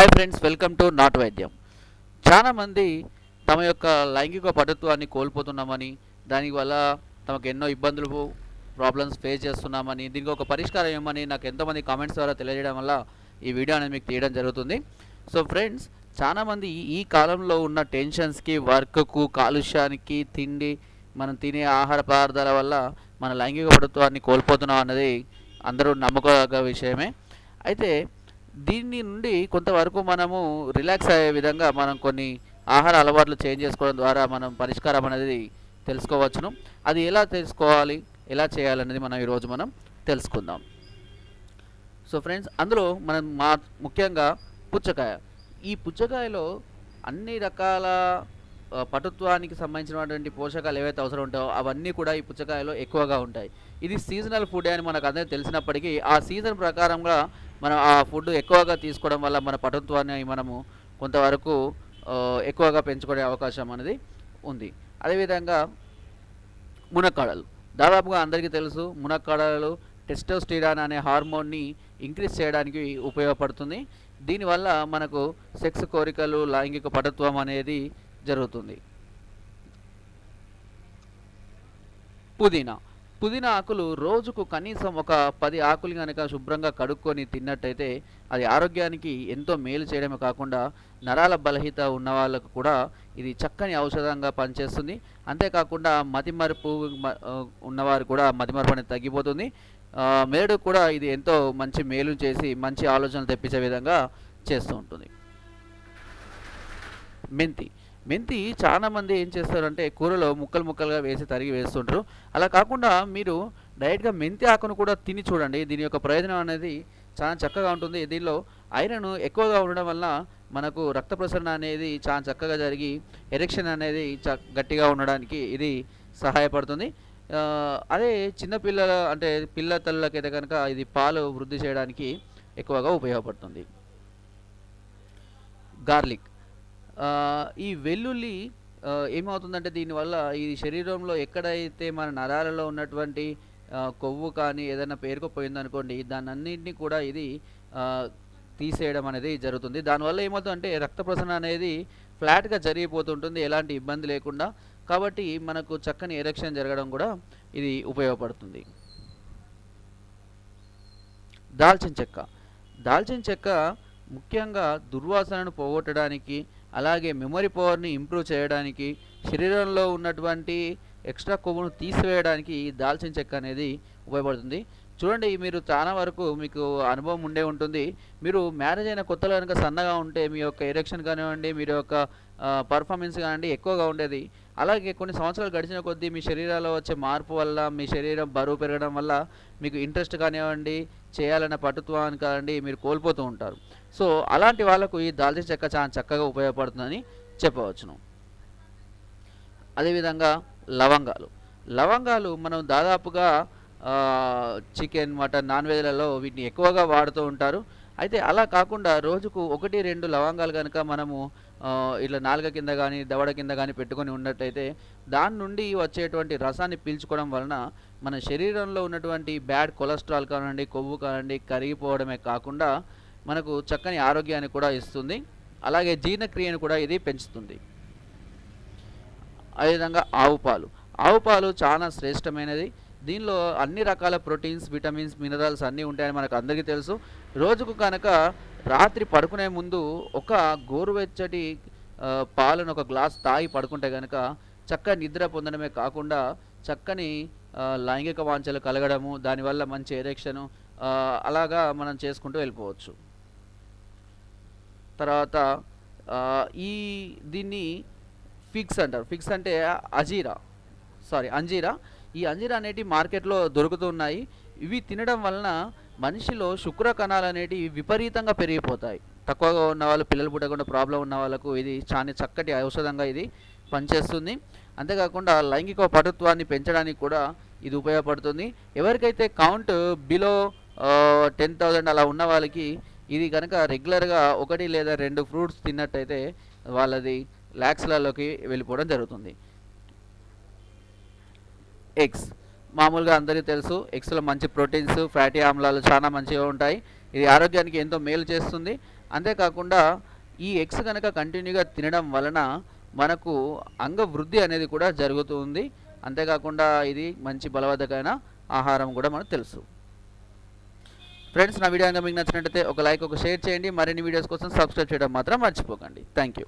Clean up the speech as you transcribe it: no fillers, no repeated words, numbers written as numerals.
Hi friends, welcome to not వైద్యం. చాలామంది తమ యొక్క లైంగిక పటుత్వాన్ని కోల్పోతున్నామని, దానివల్ల తమకు ఎన్నో ఇబ్బందులు ప్రాబ్లమ్స్ ఫేస్ చేస్తున్నామని, దీనికి ఒక పరిష్కారం ఏమని నాకు ఎంతోమంది కామెంట్స్ ద్వారా తెలియజేయడం వల్ల ఈ వీడియో అనేది మీకు తీయడం జరుగుతుంది. సో ఫ్రెండ్స్, చాలామంది ఈ కాలంలో ఉన్న టెన్షన్స్కి, వర్క్కు, కాలుష్యానికి, తిండి, మనం తినే ఆహార పదార్థాల వల్ల మన లైంగిక పటుత్వాన్ని కోల్పోతున్నాం అన్నది అందరూ నమ్మకగల విషయమే. అయితే దీని నుండి కొంతవరకు మనము రిలాక్స్ అయ్యే విధంగా మనం కొన్ని ఆహార అలవాట్లు చేంజ్ చేసుకోవడం ద్వారా మనం పరిష్కారం అనేది తెలుసుకోవచ్చును. అది ఎలా తెలుసుకోవాలి, ఎలా చేయాలనేది మనం ఈరోజు తెలుసుకుందాం. సో ఫ్రెండ్స్, అందులో మనం ముఖ్యంగా పుచ్చకాయ. ఈ పుచ్చకాయలో అన్ని రకాల పటుత్వానికి సంబంధించినటువంటి పోషకాలు ఏవైతే అవసరం ఉంటాయో అవన్నీ కూడా ఈ పుచ్చకాయలో ఎక్కువగా ఉంటాయి. ఇది సీజనల్ ఫుడ్ అని మనకు అందరికీ తెలిసినప్పటికీ ఆ సీజన్ ప్రకారంగా మనం ఆ ఫుడ్ ఎక్కువగా తీసుకోవడం వల్ల మన పటుత్వాన్ని మనము కొంతవరకు ఎక్కువగా పెంచుకునే అవకాశం అనేది ఉంది. అదేవిధంగా మునక్కాడలు, దాదాపుగా అందరికీ తెలుసు, మునక్కాడలు టెస్టోస్టిరాన్ అనే హార్మోన్ని ఇంక్రీజ్ చేయడానికి ఉపయోగపడుతుంది. దీనివల్ల మనకు సెక్స్ కోరికలు, లైంగిక పటుత్వం అనేది జరుగుతుంది. పుదీనా ఆకులు రోజుకు కనీసం ఒక 10 ఆకులు కనుక శుభ్రంగా కడుక్కొని తిన్నట్టయితే అది ఆరోగ్యానికి ఎంతో మేలు చేయడమే కాకుండా నరాల బలహీనత ఉన్న వాళ్ళకు కూడా ఇది చక్కని ఔషధంగా పనిచేస్తుంది. అంతేకాకుండా మతిమరుపు ఉన్నవారు కూడా మతిమరుపు అనేది తగ్గిపోతుంది. మెదడు కూడా ఇది ఎంతో మంచి మేలు చేసి మంచి ఆలోచనలు తెప్పించే విధంగా చేస్తూ ఉంటుంది. మెంతి చాలామంది ఏం చేస్తారంటే కూరలో ముక్కలుగా వేసి తరిగి వేస్తుంటారు. అలా కాకుండా మీరు డైరెక్ట్గా మెంతి ఆకును కూడా తిని చూడండి. దీని యొక్క ప్రయోజనం అనేది చాలా చక్కగా ఉంటుంది. దీనిలో ఐరన్ ఎక్కువగా ఉండడం వల్ల మనకు రక్త ప్రసరణ అనేది చాలా చక్కగా జరిగి ఎరెక్షన్ అనేది గట్టిగా ఉండడానికి ఇది సహాయపడుతుంది. అదే చిన్నపిల్లల అంటే పిల్ల తల్లులకైతే కనుక ఇది పాలు వృద్ధి చేయడానికి ఎక్కువగా ఉపయోగపడుతుంది. గార్లిక్, ఈ వెల్లుల్లి ఏమవుతుందంటే దీనివల్ల ఈ శరీరంలో ఎక్కడైతే మన నరాలలో ఉన్నటువంటి కొవ్వు కానీ ఏదైనా పేరుకుపోయిందనుకోండి, దాన్ని అన్నింటినీ కూడా ఇది తీసేయడం అనేది జరుగుతుంది. దానివల్ల ఏమవుతుందంటే రక్త ప్రసరణ అనేది ఫ్లాట్గా జరిగిపోతుంటుంది, ఎలాంటి ఇబ్బంది లేకుండా. కాబట్టి మనకు చక్కని ఎరెక్షన్ జరగడం కూడా ఇది ఉపయోగపడుతుంది. దాల్చిన చెక్క ముఖ్యంగా దుర్వాసనను పోగొట్టడానికి, అలాగే మెమరీ పవర్ని ఇంప్రూవ్ చేయడానికి, శరీరంలో ఉన్నటువంటి ఎక్స్ట్రా కొవ్వును తీసివేయడానికి దాల్చిన చెక్క అనేది ఉపయోగపడుతుంది. చూడండి, మీరు చాలా వరకు మీకు అనుభవం ఉండే ఉంటుంది. మీరు మ్యారేజ్ అయిన కొత్తలో కనుక సన్నగా ఉంటే మీ యొక్క ఎరెక్షన్ కానివ్వండి, మీరు యొక్క పర్ఫార్మెన్స్ కానివ్వండి ఎక్కువగా ఉండేది. అలాగే కొన్ని సంవత్సరాలు గడిచిన కొద్దీ మీ శరీరాల్లో వచ్చే మార్పు వల్ల, మీ శరీరం బరువు పెరగడం వల్ల మీకు ఇంట్రెస్ట్ కానివ్వండి, చేయాలన్న పటుత్వాన్ని కానివ్వండి మీరు కోల్పోతూ ఉంటారు. సో అలాంటి వాళ్ళకు ఈ దాల్చిన చెక్క చాలా చక్కగా ఉపయోగపడుతుందని చెప్పవచ్చును. అదేవిధంగా లవంగాలు మనం దాదాపుగా చికెన్, మటన్, నాన్ వెజ్లలో వీటిని ఎక్కువగా వాడుతూ ఉంటారు. అయితే అలా కాకుండా రోజుకు 1-2 లవంగాలు కనుక మనము ఇట్లా నాలుక కింద కానీ దవడ కింద కానీ పెట్టుకొని ఉన్నట్టయితే దాని నుండి వచ్చేటువంటి రసాన్ని పీల్చుకోవడం వలన మన శరీరంలో ఉన్నటువంటి బ్యాడ్ కొలెస్ట్రాల్ కానివ్వండి, కొవ్వు కానివ్వండి కరిగిపోవడమే కాకుండా మనకు చక్కని ఆరోగ్యాన్ని కూడా ఇస్తుంది. అలాగే జీర్ణక్రియను కూడా ఇది పెంచుతుంది. అదేవిధంగా ఆవు పాలు చాలా శ్రేష్టమైనది. దీనిలో అన్ని రకాల ప్రోటీన్స్, విటమిన్స్, మినరల్స్ అన్నీ ఉంటాయని మనకు అందరికీ తెలుసు. రోజుకు కనుక రాత్రి పడుకునే ముందు ఒక గోరువెచ్చటి పాలను ఒక గ్లాస్ తాగి పడుకుంటే కనుక చక్కని నిద్ర పొందడమే కాకుండా చక్కని లైంగిక వాంఛలు కలగడము, దానివల్ల మంచి ఎరెక్షను అలాగా మనం చేసుకుంటూ వెళ్ళిపోవచ్చు. తర్వాత దీన్ని ఫిగ్స్ అంటారు. ఫిగ్స్ అంటే అంజీరా. ఈ అంజీరా అనేటివి మార్కెట్లో దొరుకుతున్నాయి. ఇవి తినడం వలన మనిషిలో శుక్ర కణాలు అనేటివి విపరీతంగా పెరిగిపోతాయి. తక్కువగా ఉన్న వాళ్ళు, పిల్లలు పుట్టకుండా ప్రాబ్లం ఉన్న వాళ్ళకు ఇది చాలా చక్కటి ఔషధంగా ఇది పనిచేస్తుంది. అంతేకాకుండా లైంగిక పటుత్వాన్ని పెంచడానికి కూడా ఇది ఉపయోగపడుతుంది. ఎవరికైతే కౌంట్ బిలో 10,000 అలా ఉన్న వాళ్ళకి ఇది కనుక రెగ్యులర్గా 1 లేదా 2 ఫ్రూట్స్ తిన్నట్టయితే వాళ్ళది ల్యాక్స్లలోకి వెళ్ళిపోవడం జరుగుతుంది. ఎగ్స్ మామూలుగా అందరికీ తెలుసు, ఎగ్స్లో మంచి ప్రోటీన్స్, ఫ్యాటీ ఆమ్లాలు చాలా మంచిగా ఉంటాయి. ఇది ఆరోగ్యానికి ఎంతో మేలు చేస్తుంది. అంతేకాకుండా ఈ ఎగ్స్ కనుక కంటిన్యూగా తినడం వలన మనకు అంగవృద్ధి అనేది కూడా జరుగుతుంది. అంతేకాకుండా ఇది మంచి బలవర్ధకమైన ఆహారం కూడా మనకు తెలుసు. ఫ్రెండ్స్, నా వీడియో కనుక మీకు నచ్చినట్లయితే ఒక లైక్, ఒక షేర్ చేయండి. మరిన్ని వీడియోస్ కోసం సబ్స్క్రైబ్ చేయడం మాత్రం మర్చిపోకండి. Thank you.